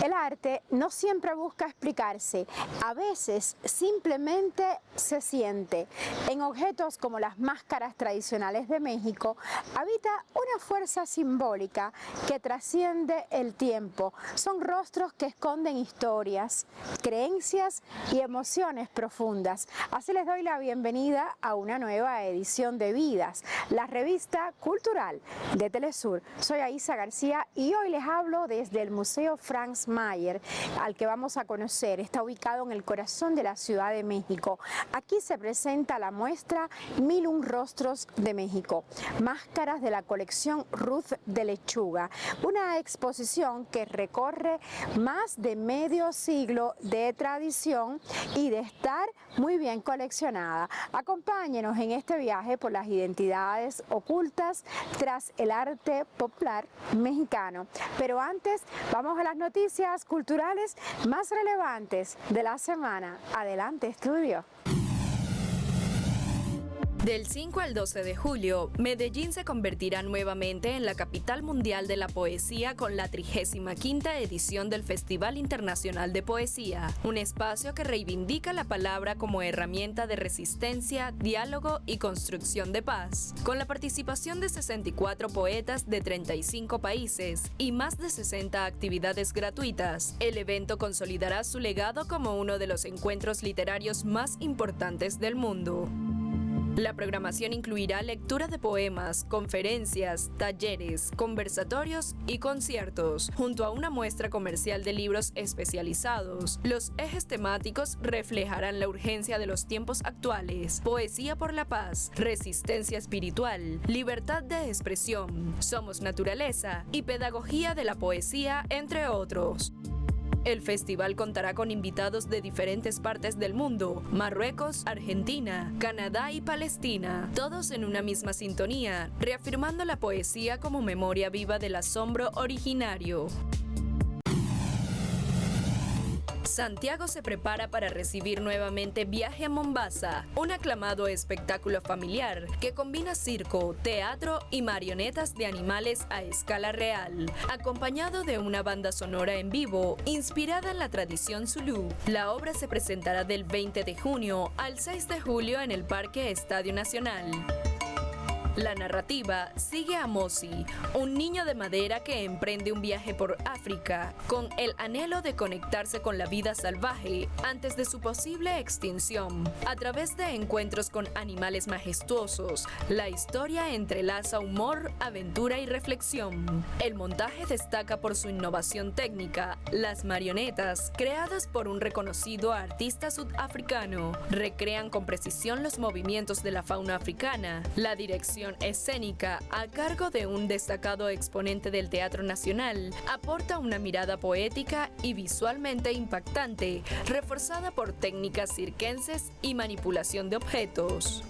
El arte no siempre busca explicarse, a veces simplemente se siente. En objetos como las máscaras tradicionales de México habita una fuerza simbólica que trasciende el tiempo. Son rostros que esconden historias, creencias y emociones profundas. Así les doy la bienvenida a una nueva edición de Vidas, la revista cultural de Telesur. Soy Aisa García y hoy les hablo desde el Museo Franz Mayer, al que vamos a conocer. Está ubicado en el corazón de la Ciudad de México. Aquí se presenta la muestra 1001 Rostros de México, máscaras de la colección Ruth de Lechuga, una exposición que recorre más de medio siglo de tradición y de estar muy bien coleccionada. Acompáñenos en este viaje por las identidades ocultas tras el arte popular mexicano. Pero antes, vamos a las noticias culturales más relevantes de la semana. Adelante, estudio. Del 5 al 12 de julio, Medellín se convertirá nuevamente en la capital mundial de la poesía con la 35ª edición del Festival Internacional de Poesía, un espacio que reivindica la palabra como herramienta de resistencia, diálogo y construcción de paz. Con la participación de 64 poetas de 35 países y más de 60 actividades gratuitas, el evento consolidará su legado como uno de los encuentros literarios más importantes del mundo. La programación incluirá lectura de poemas, conferencias, talleres, conversatorios y conciertos, junto a una muestra comercial de libros especializados. Los ejes temáticos reflejarán la urgencia de los tiempos actuales, poesía por la paz, resistencia espiritual, libertad de expresión, somos naturaleza y pedagogía de la poesía, entre otros. El festival contará con invitados de diferentes partes del mundo: Marruecos, Argentina, Canadá y Palestina, todos en una misma sintonía, reafirmando la poesía como memoria viva del asombro originario. Santiago se prepara para recibir nuevamente Viaje a Mombasa, un aclamado espectáculo familiar que combina circo, teatro y marionetas de animales a escala real, acompañado de una banda sonora en vivo inspirada en la tradición zulú. La obra se presentará del 20 de junio al 6 de julio en el Parque Estadio Nacional. La narrativa sigue a Mosi, un niño de madera que emprende un viaje por África con el anhelo de conectarse con la vida salvaje antes de su posible extinción. A través de encuentros con animales majestuosos, la historia entrelaza humor, aventura y reflexión. El montaje destaca por su innovación técnica. Las marionetas, creadas por un reconocido artista sudafricano, recrean con precisión los movimientos de la fauna africana. La dirección escénica, a cargo de un destacado exponente del Teatro Nacional, aporta una mirada poética y visualmente impactante, reforzada por técnicas circenses y manipulación de objetos.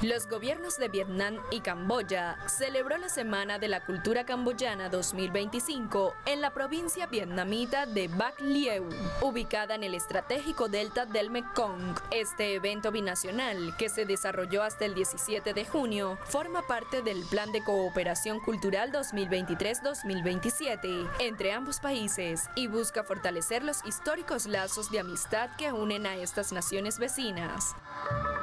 Los gobiernos de Vietnam y Camboya celebró la Semana de la Cultura Camboyana 2025 en la provincia vietnamita de Bac Lieu, ubicada en el estratégico delta del Mekong. Este evento binacional, que se desarrolló hasta el 17 de junio, forma parte del Plan de Cooperación Cultural 2023-2027 entre ambos países y busca fortalecer los históricos lazos de amistad que unen a estas naciones vecinas.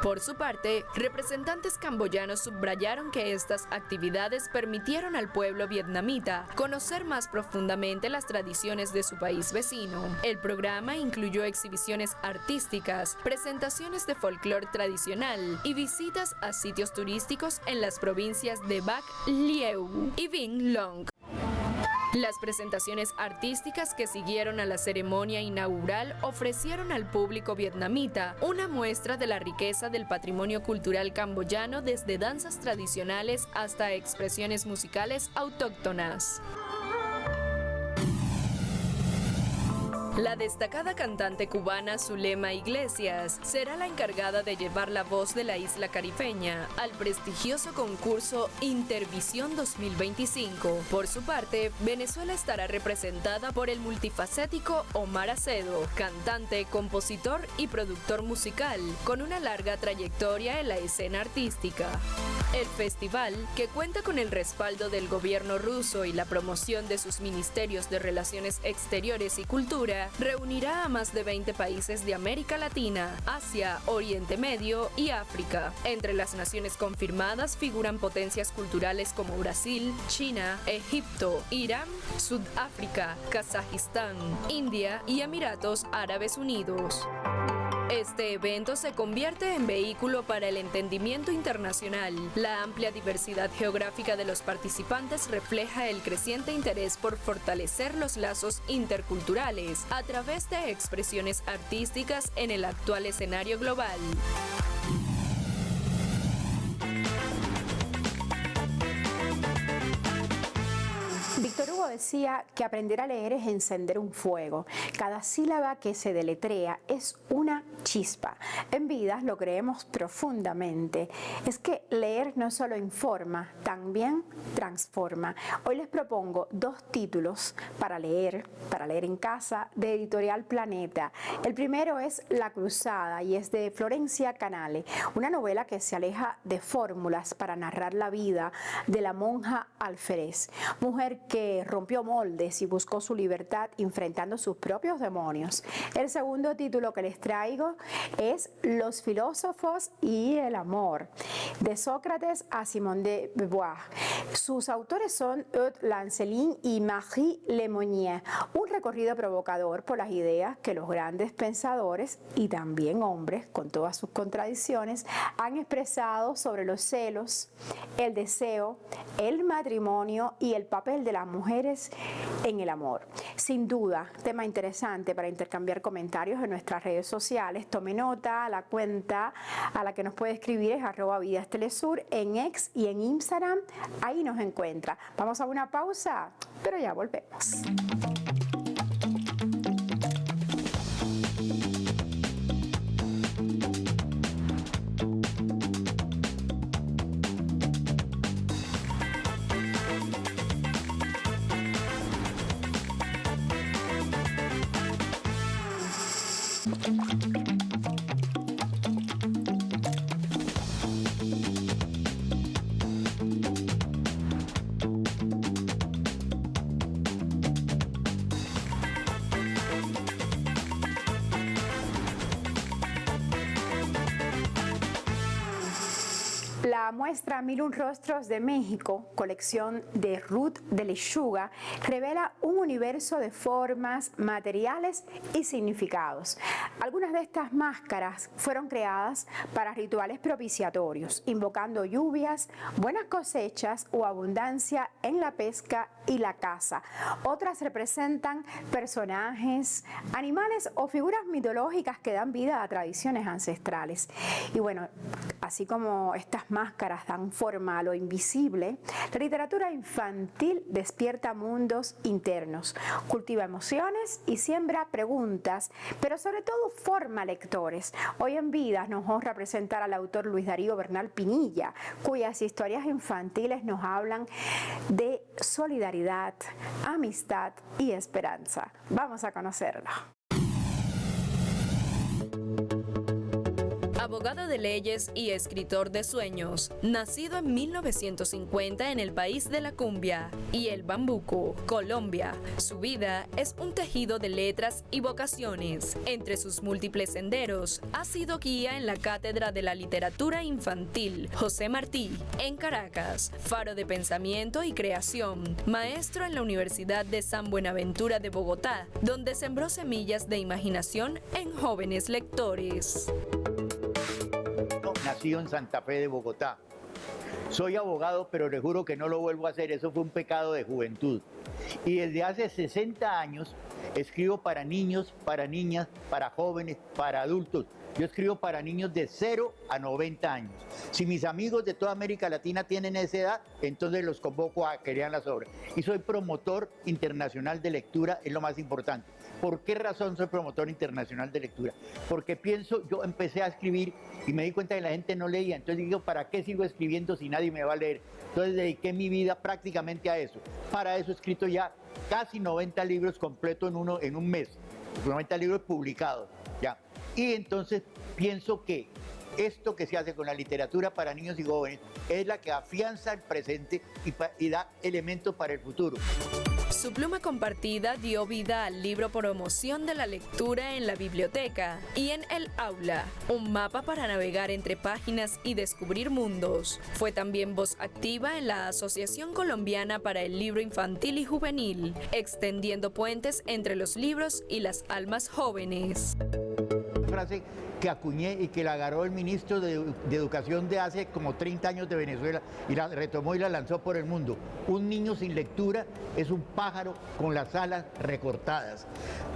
Por su parte, representantes camboyanos subrayaron que estas actividades permitieron al pueblo vietnamita conocer más profundamente las tradiciones de su país vecino. El programa incluyó exhibiciones artísticas, presentaciones de folclore tradicional y visitas a sitios turísticos en las provincias de Bac Lieu y Vinh Long. Las presentaciones artísticas que siguieron a la ceremonia inaugural ofrecieron al público vietnamita una muestra de la riqueza del patrimonio cultural camboyano, desde danzas tradicionales hasta expresiones musicales autóctonas. La destacada cantante cubana Zulema Iglesias será la encargada de llevar la voz de la isla caribeña al prestigioso concurso Intervisión 2025. Por su parte, Venezuela estará representada por el multifacético Omar Acedo, cantante, compositor y productor musical, con una larga trayectoria en la escena artística. El festival, que cuenta con el respaldo del gobierno ruso y la promoción de sus ministerios de Relaciones Exteriores y Cultura, reunirá a más de 20 países de América Latina, Asia, Oriente Medio y África. Entre las naciones confirmadas figuran potencias culturales como Brasil, China, Egipto, Irán, Sudáfrica, Kazajistán, India y Emiratos Árabes Unidos. Este evento se convierte en vehículo para el entendimiento internacional. La amplia diversidad geográfica de los participantes refleja el creciente interés por fortalecer los lazos interculturales a través de expresiones artísticas en el actual escenario global. Víctor Hugo decía que aprender a leer es encender un fuego. Cada sílaba que se deletrea es una chispa. En Vidas lo creemos profundamente. Es que leer no solo informa, también transforma. Hoy les propongo 2 títulos para leer en casa, de Editorial Planeta. El primero es La Cruzada y es de Florencia Canale, una novela que se aleja de fórmulas para narrar la vida de la monja alférez, mujer que rompió moldes y buscó su libertad enfrentando sus propios demonios. El segundo título que les traigo es Los filósofos y el amor, de Sócrates a Simone de Beauvoir. Sus autores son Eudes Lancelin y Marie Lemonnier, un recorrido provocador por las ideas que los grandes pensadores y también hombres, con todas sus contradicciones, han expresado sobre los celos, el deseo, el matrimonio y el papel de las mujeres en el amor. Sin duda, tema interesante para intercambiar comentarios en nuestras redes sociales. Tome nota, la cuenta a la que nos puede escribir es @vidastelesur en X y en Instagram. Ahí nos encuentra. Vamos a una pausa, pero ya volvemos. La muestra 1001 Rostros de México, colección de Ruth de Lechuga, revela un universo de formas, materiales y significados. Algunas de estas máscaras fueron creadas para rituales propiciatorios, invocando lluvias, buenas cosechas o abundancia en la pesca y la caza. Otras representan personajes, animales o figuras mitológicas que dan vida a tradiciones ancestrales. Y bueno, así como estas máscaras dan forma a lo invisible, la literatura infantil despierta mundos internos, cultiva emociones y siembra preguntas, pero sobre todo forma lectores. Hoy en Vidas nos honra presentar al autor Luis Darío Bernal Pinilla, cuyas historias infantiles nos hablan de solidaridad, amistad y esperanza. Vamos a conocerlo. Abogado de leyes y escritor de sueños, nacido en 1950 en el país de la cumbia y el bambuco, Colombia. Su vida es un tejido de letras y vocaciones. Entre sus múltiples senderos, ha sido guía en la Cátedra de la Literatura Infantil José Martí, en Caracas, faro de pensamiento y creación, maestro en la Universidad de San Buenaventura de Bogotá, donde sembró semillas de imaginación en jóvenes lectores. Nacido en Santa Fe de Bogotá. Soy abogado, pero le juro que no lo vuelvo a hacer. Eso fue un pecado de juventud. Y desde hace 60 años escribo para niños, para niñas, para jóvenes, para adultos. Yo escribo para niños de 0 a 90 años. Si mis amigos de toda América Latina tienen esa edad, entonces los convoco a que lean las obras. Y soy promotor internacional de lectura, es lo más importante. ¿Por qué razón soy promotor internacional de lectura? Porque yo empecé a escribir y me di cuenta que la gente no leía. Entonces digo, ¿para qué sigo escribiendo si nadie me va a leer? Entonces dediqué mi vida prácticamente a eso. Para eso he escrito ya casi 90 libros completos en un mes. 90 libros publicados, ya. Y entonces pienso que esto que se hace con la literatura para niños y jóvenes es la que afianza el presente y da elementos para el futuro. Su pluma compartida dio vida al libro Promoción de la Lectura en la Biblioteca y en el Aula, un mapa para navegar entre páginas y descubrir mundos. Fue también voz activa en la Asociación Colombiana para el Libro Infantil y Juvenil, extendiendo puentes entre los libros y las almas jóvenes. Frase que acuñé y que la agarró el ministro de Educación de hace como 30 años de Venezuela y la retomó y la lanzó por el mundo. Un niño sin lectura es un pájaro con las alas recortadas.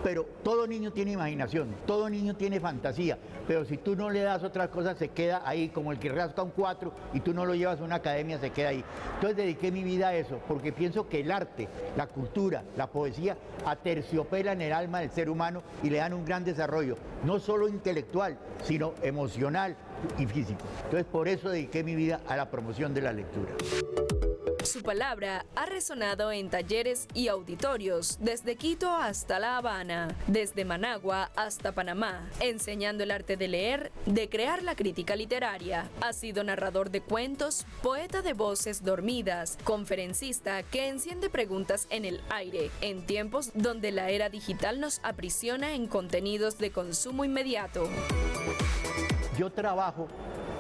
Pero todo niño tiene imaginación, todo niño tiene fantasía, pero si tú no le das otras cosas se queda ahí, como el que rasca un 4 y tú no lo llevas a una academia, se queda ahí. Entonces dediqué mi vida a eso, porque pienso que el arte, la cultura, la poesía aterciopelan el alma del ser humano y le dan un gran desarrollo, no solo intelectual, sino emocional y físico. Entonces por eso dediqué mi vida a la promoción de la lectura. Su palabra ha resonado en talleres y auditorios desde Quito hasta La Habana, desde Managua hasta Panamá, enseñando el arte de leer, de crear la crítica literaria. Ha sido narrador de cuentos, poeta de voces dormidas, conferencista que enciende preguntas en el aire, en tiempos donde la era digital nos aprisiona en contenidos de consumo inmediato. Yo trabajo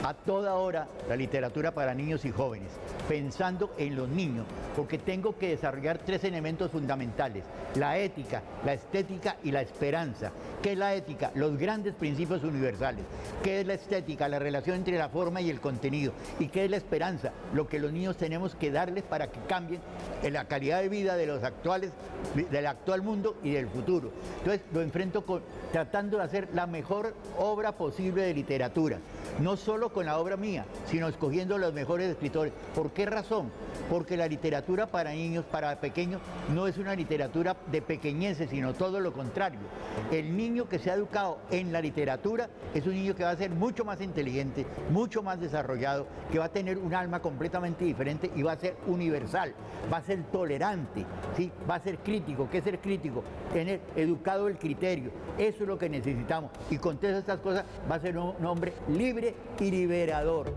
a toda hora la literatura para niños y jóvenes, pensando en los niños, porque tengo que desarrollar 3 elementos fundamentales: la ética, la estética y la esperanza. ¿Qué es la ética? Los grandes principios universales. ¿Qué es la estética? La relación entre la forma y el contenido. ¿Y qué es la esperanza? Lo que los niños tenemos que darles para que cambien en la calidad de vida de los actuales, del actual mundo y del futuro. Entonces lo enfrento tratando de hacer la mejor obra posible de literatura, no solo con la obra mía, sino escogiendo los mejores escritores. ¿Por qué razón? Porque la literatura para niños, para pequeños, no es una literatura de pequeñeces, sino todo lo contrario. El niño que se ha educado en la literatura es un niño que va a ser mucho más inteligente, mucho más desarrollado, que va a tener un alma completamente diferente y va a ser universal, va a ser tolerante, ¿sí? Va a ser crítico. ¿Qué es ser crítico? Tener educado el criterio. Eso es lo que necesitamos. Y con todas estas cosas va a ser un hombre libre y liberador.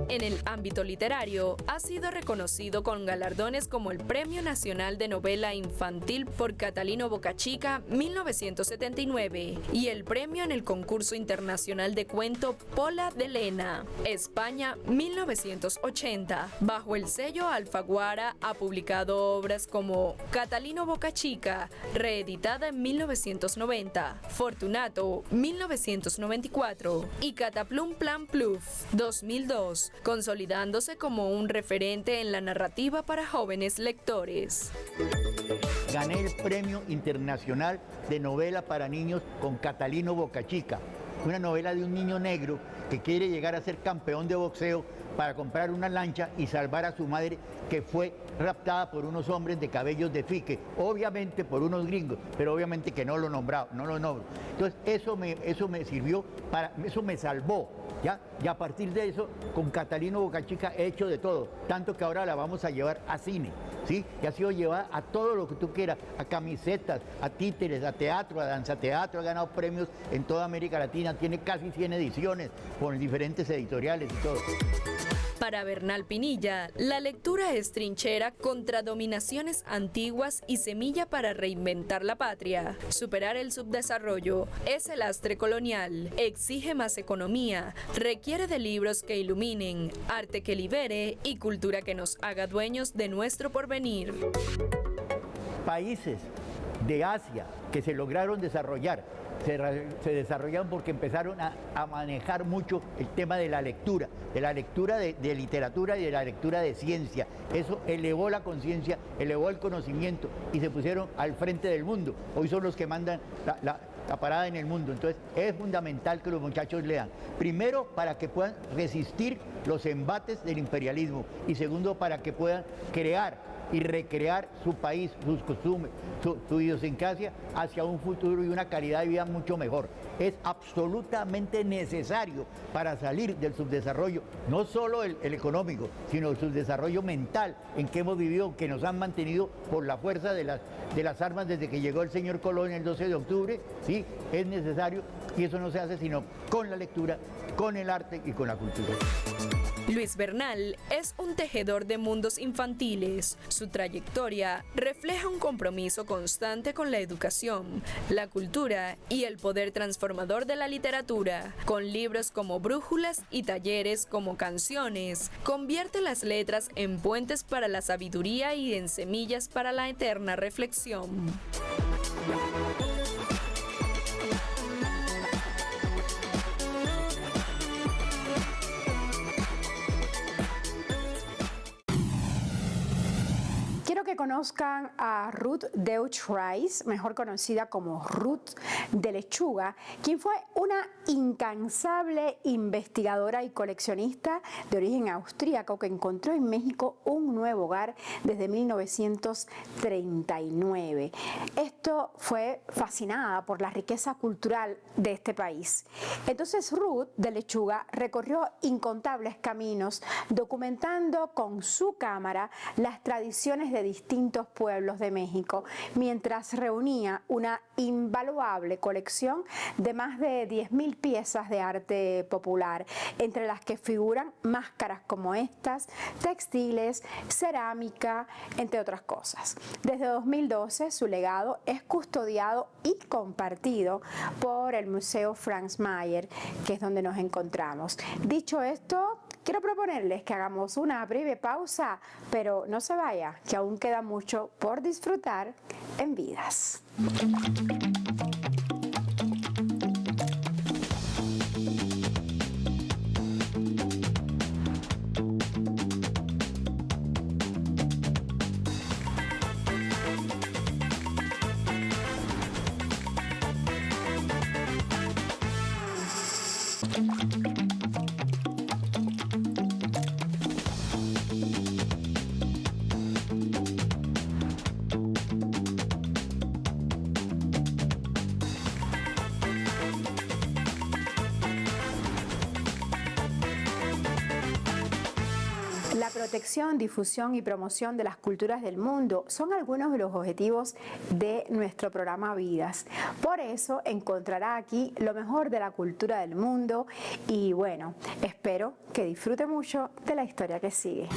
En el ámbito literario, ha sido reconocido con galardones como el Premio Nacional de Novela Infantil por Catalino Bocachica 1979 y el premio en el Concurso Internacional de Cuento Pola de Lena, España 1980. Bajo el sello Alfaguara ha publicado obras como Catalino Bocachica, reeditada en 1990, Fortunato 1994 y Cataplum Plan Pluf 2002. Consolidándose como un referente en la narrativa para jóvenes lectores. Gané el Premio Internacional de Novela para Niños con Catalino Bocachica, una novela de un niño negro que quiere llegar a ser campeón de boxeo para comprar una lancha y salvar a su madre, que fue raptada por unos hombres de cabellos de fique, obviamente por unos gringos, pero obviamente que no lo nombro. Entonces eso me sirvió, eso me salvó, ¿ya? Y a partir de eso, con Catalino Bocachica he hecho de todo, tanto que ahora la vamos a llevar a cine, ¿sí? Y ha sido llevada a todo lo que tú quieras, a camisetas, a títeres, a teatro, a danzateatro, ha ganado premios en toda América Latina, tiene casi 100 ediciones con diferentes editoriales y todo. Para Bernal Pinilla, la lectura es trinchera contra dominaciones antiguas y semilla para reinventar la patria. Superar el subdesarrollo es el lastre colonial, exige más economía, requiere de libros que iluminen, arte que libere y cultura que nos haga dueños de nuestro porvenir. Países de Asia que se lograron desarrollar, se desarrollaron porque empezaron a manejar mucho el tema de la lectura de literatura y de la lectura de ciencia. Eso elevó la conciencia, elevó el conocimiento y se pusieron al frente del mundo. Hoy son los que mandan la parada en el mundo. Entonces es fundamental que los muchachos lean. Primero, para que puedan resistir los embates del imperialismo, y segundo, para que puedan crear y recrear su país, sus costumbres, su idiosincrasia hacia un futuro y una calidad de vida mucho mejor. Es absolutamente necesario para salir del subdesarrollo, no solo el económico, sino el subdesarrollo mental en que hemos vivido, que nos han mantenido por la fuerza de las armas desde que llegó el señor Colón el 12 de octubre, ¿sí? Es necesario Y eso no se hace sino con la lectura, con el arte y con la cultura. Luis Bernal es un tejedor de mundos infantiles. Su trayectoria refleja un compromiso constante con la educación, la cultura y el poder transformador de la literatura. Con libros como Brújulas y talleres como Canciones, convierte las letras en puentes para la sabiduría y en semillas para la eterna reflexión. Quiero que conozcan a Ruth Deutsch Rice, mejor conocida como Ruth de Lechuga, quien fue una incansable investigadora y coleccionista de origen austríaco que encontró en México un nuevo hogar desde 1939. Esto fue fascinada por la riqueza cultural de este país. Entonces Ruth de Lechuga recorrió incontables caminos documentando con su cámara las tradiciones de distintos pueblos de México, mientras reunía una invaluable colección de más de 10.000 piezas de arte popular, entre las que figuran máscaras como estas, textiles, cerámica, entre otras cosas. Desde 2012 su legado es custodiado y compartido por el Museo Franz Mayer, que es donde nos encontramos. Dicho esto, quiero proponerles que hagamos una breve pausa, pero no se vaya, que aún queda mucho por disfrutar en Vidas. La protección, difusión y promoción de las culturas del mundo son algunos de los objetivos de nuestro programa Vidas. Por eso encontrará aquí lo mejor de la cultura del mundo y bueno, espero que disfrute mucho de la historia que sigue.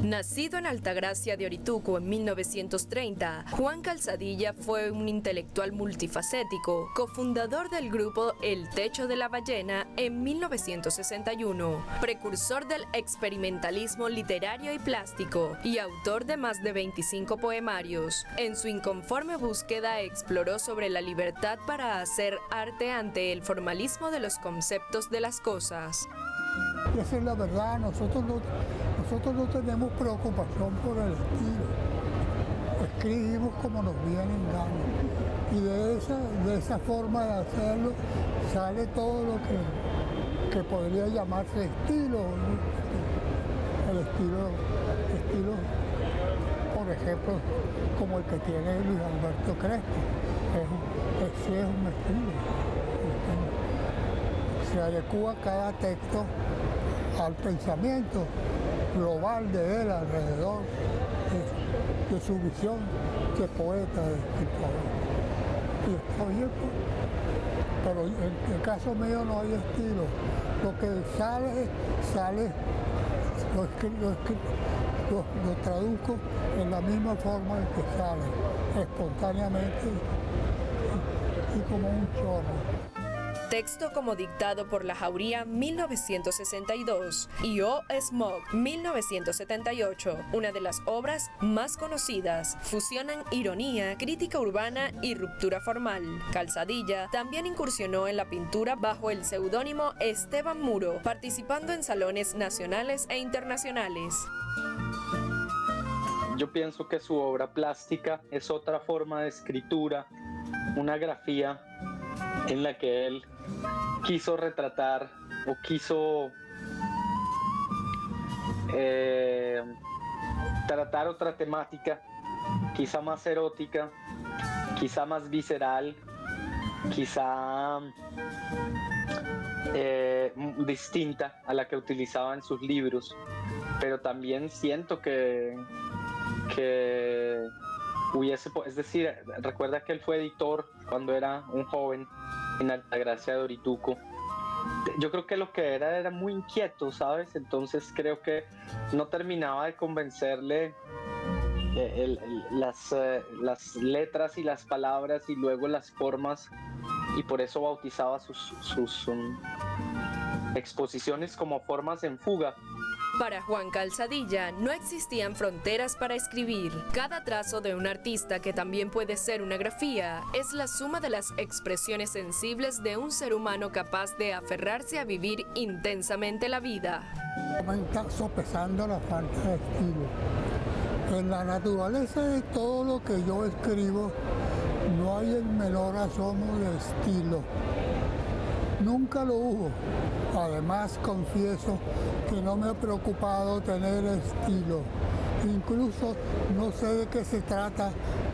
Nacido en Altagracia de Orituco en 1930, Juan Calzadilla fue un intelectual multifacético, cofundador del grupo El Techo de la Ballena en 1961, precursor del experimentalismo literario y plástico y autor de más de 25 poemarios. En su inconforme búsqueda exploró sobre la libertad para hacer arte ante el formalismo de los conceptos de las cosas. Y esa es la verdad, nosotros no tenemos preocupación por el estilo. Escribimos como nos viene en gana. Y de esa forma de hacerlo sale todo lo que podría llamarse estilo. El estilo, por ejemplo, como el que tiene Luis Alberto Crespo. Ese es un estilo. Se adecua cada texto al pensamiento global de él alrededor de su visión de poeta, de escritor. Y está bien, pero en el caso mío no hay estilo. Lo que sale, lo traduzco en la misma forma en que sale, espontáneamente y como un chorro. Texto como dictado por La Jauría 1962 y O. Smog 1978, una de las obras más conocidas. Fusionan ironía, crítica urbana y ruptura formal. Calzadilla también incursionó en la pintura bajo el seudónimo Esteban Muro, participando en salones nacionales e internacionales. Yo pienso que su obra plástica es otra forma de escritura, una grafía en la que él quiso retratar o quiso tratar otra temática, quizá más erótica, quizá más visceral, quizá distinta a la que utilizaba en sus libros, pero también siento que es decir, recuerda que él fue editor cuando era un joven en Altagracia de Orituco. Yo creo que lo que era muy inquieto, ¿sabes? Entonces creo que no terminaba de convencerle las letras y las palabras y luego las formas, y por eso bautizaba sus exposiciones como formas en fuga. Para Juan Calzadilla no existían fronteras para escribir. Cada trazo de un artista, que también puede ser una grafía, es la suma de las expresiones sensibles de un ser humano capaz de aferrarse a vivir intensamente la vida. Me está sopesando la falta de estilo. En la naturaleza de todo lo que yo escribo no hay el menor asomo de estilo. Nunca lo hubo. Además, confieso que no me ha preocupado tener estilo. Incluso no sé de qué se trata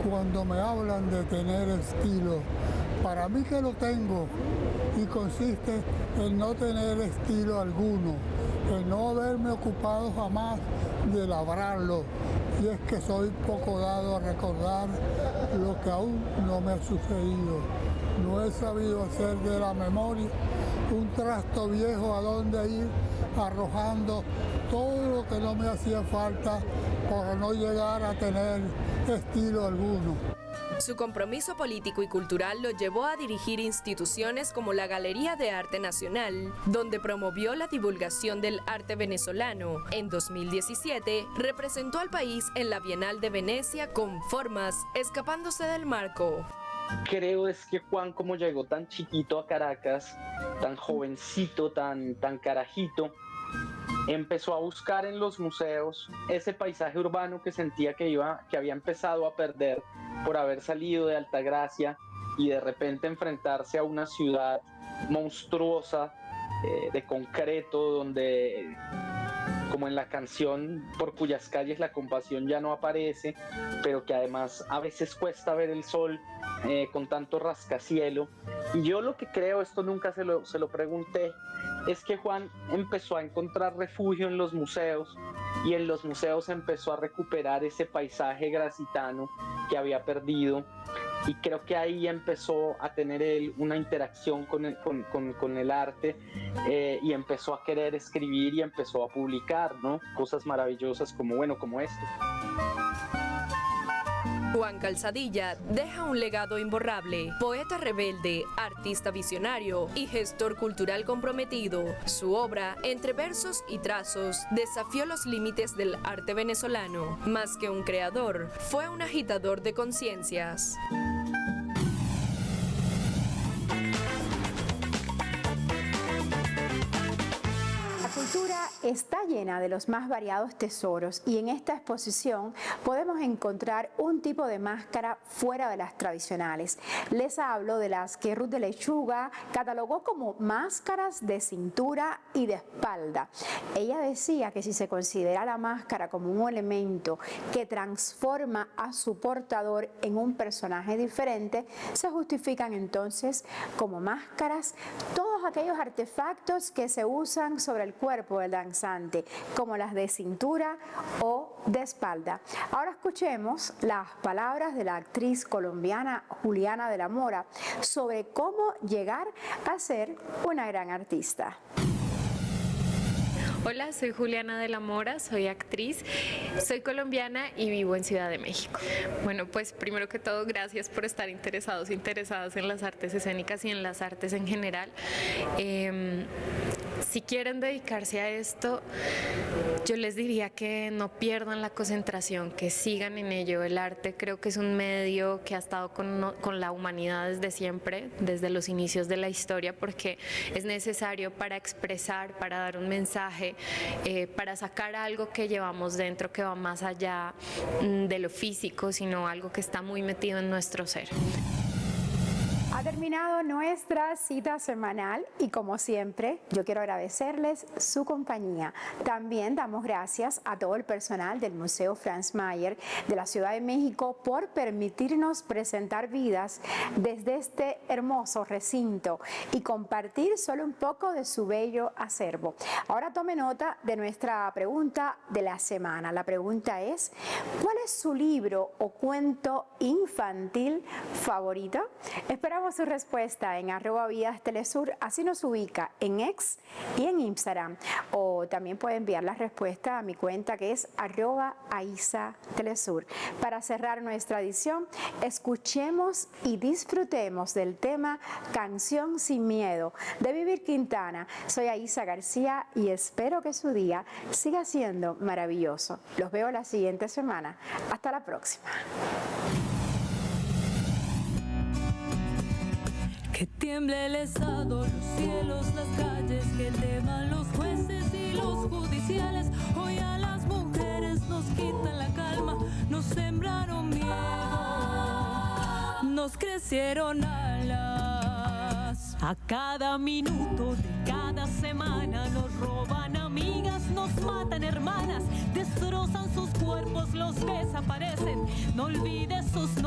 cuando me hablan de tener estilo. Para mí que lo tengo, y consiste en no tener estilo alguno, en no haberme ocupado jamás de labrarlo. Y es que soy poco dado a recordar lo que aún no me ha sucedido. No he sabido hacer de la memoria un trasto viejo a donde ir arrojando todo lo que no me hacía falta para no llegar a tener estilo alguno. Su compromiso político y cultural lo llevó a dirigir instituciones como la Galería de Arte Nacional, donde promovió la divulgación del arte venezolano. En 2017, representó al país en la Bienal de Venecia con Formas, escapándose del marco. Creo es que Juan, como llegó tan chiquito a Caracas, tan jovencito, tan carajito, empezó a buscar en los museos ese paisaje urbano que sentía que había empezado a perder por haber salido de Altagracia y de repente enfrentarse a una ciudad monstruosa de concreto, donde, como en la canción Por cuyas calles la compasión ya no aparece, pero que además a veces cuesta ver el sol con tanto rascacielo. Y yo lo que creo, esto nunca se lo pregunté, es que Juan empezó a encontrar refugio en los museos, y en los museos empezó a recuperar ese paisaje gracitano que había perdido, y creo que ahí empezó a tener él una interacción con el arte, y empezó a querer escribir y empezó a publicar, ¿no? Cosas maravillosas como esto. Juan Calzadilla deja un legado imborrable, poeta rebelde, artista visionario y gestor cultural comprometido. Su obra, entre versos y trazos, desafió los límites del arte venezolano. Más que un creador, fue un agitador de conciencias. Está llena de los más variados tesoros, y en esta exposición podemos encontrar un tipo de máscara fuera de las tradicionales. Les hablo de las que Ruth de Lechuga catalogó como máscaras de cintura y de espalda. Ella decía que si se considera la máscara como un elemento que transforma a su portador en un personaje diferente, se justifican entonces como máscaras todos aquellos artefactos que se usan sobre el cuerpo del danzante, como las de cintura o de espalda. Ahora escuchemos las palabras de la actriz colombiana Juliana de la Mora sobre cómo llegar a ser una gran artista. Hola, soy Juliana de la Mora, soy actriz, soy colombiana y vivo en Ciudad de México. Bueno, pues primero que todo, gracias por estar interesadas en las artes escénicas y en las artes en general. Si quieren dedicarse a esto, yo les diría que no pierdan la concentración, que sigan en ello. El arte creo que es un medio que ha estado con la humanidad desde siempre, desde los inicios de la historia, porque es necesario para expresar, para dar un mensaje, para sacar algo que llevamos dentro que va más allá de lo físico, sino algo que está muy metido en nuestro ser. Ha terminado nuestra cita semanal y como siempre yo quiero agradecerles su compañía. También damos gracias a todo el personal del Museo Franz Mayer de la Ciudad de México por permitirnos presentar vidas desde este hermoso recinto y compartir solo un poco de su bello acervo. Ahora tome nota de nuestra pregunta de la semana. La pregunta es, ¿cuál es su libro o cuento infantil favorito? Esperamos su respuesta en @vidastelesur, así nos ubica en X y en Instagram. O también puede enviar la respuesta a mi cuenta que es @aisatelesur. Para cerrar nuestra edición, escuchemos y disfrutemos del tema Canción sin miedo de Vivir Quintana. Soy Aisa García y espero que su día siga siendo maravilloso. Los veo la siguiente semana. Hasta la próxima. Que tiemble el Estado, los cielos, las calles, que teman los jueces y los judiciales. Hoy a las mujeres nos quitan la calma, nos sembraron miedo, nos crecieron alas. A cada minuto de cada semana nos roban amigas, nos matan hermanas, destrozan sus cuerpos, los desaparecen. No olvides sus nombres.